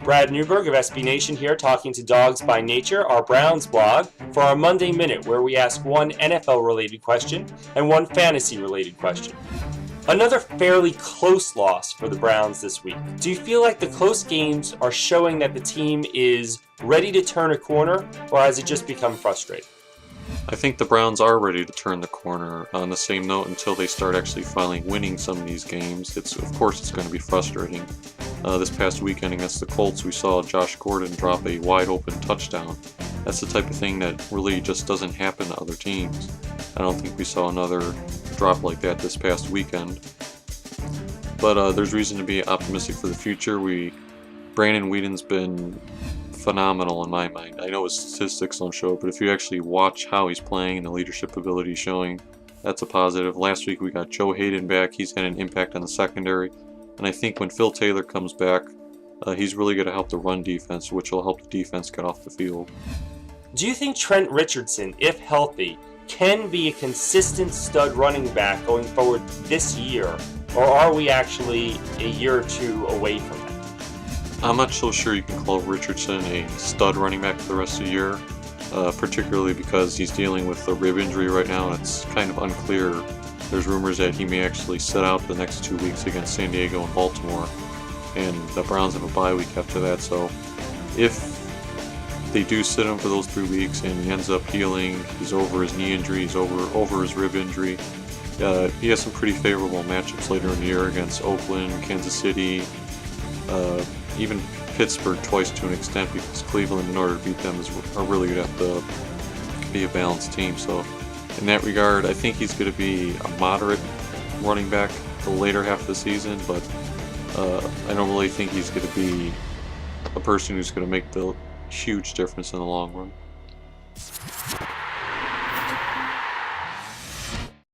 Brad Newberg of SB Nation here, talking to Dawgs by Nature, our Browns blog, for our Monday Minute, where we ask one NFL-related question and one fantasy-related question. Another fairly close loss for the Browns this week. Do you feel like the close games are showing that the team is ready to turn a corner, or has it just become frustrating? I think the Browns are ready to turn the corner. On the same note, until they start actually finally winning some of these games, of course it's going to be frustrating. This past weekend against the Colts, we saw Josh Gordon drop a wide open touchdown. That's the type of thing that really just doesn't happen to other teams. I don't think we saw another drop like that this past weekend. But there's reason to be optimistic for the future. Brandon Whedon's been phenomenal in my mind. I know his statistics don't show it, but if you actually watch how he's playing and the leadership ability he's showing, that's a positive. Last week we got Joe Hayden back. He's had an impact on the secondary. And I think when Phil Taylor comes back, he's really going to help the run defense, which will help the defense get off the field. Do you think Trent Richardson, if healthy, can be a consistent stud running back going forward this year? Or are we actually a year or two away from that? I'm not so sure you can call Richardson a stud running back for the rest of the year, particularly because he's dealing with a rib injury right now, and it's kind of unclear. There's rumors that he may actually sit out the next 2 weeks against San Diego and Baltimore, and the Browns have a bye week after that, so if they do sit him for those 3 weeks and he ends up healing, he's over his knee injury, he's over his rib injury, he has some pretty favorable matchups later in the year against Oakland, Kansas City, even Pittsburgh twice to an extent, because Cleveland, in order to beat them, are really going to have to be a balanced team. So in that regard, I think he's going to be a moderate running back the later half of the season, but I don't really think he's going to be a person who's going to make the huge difference in the long run.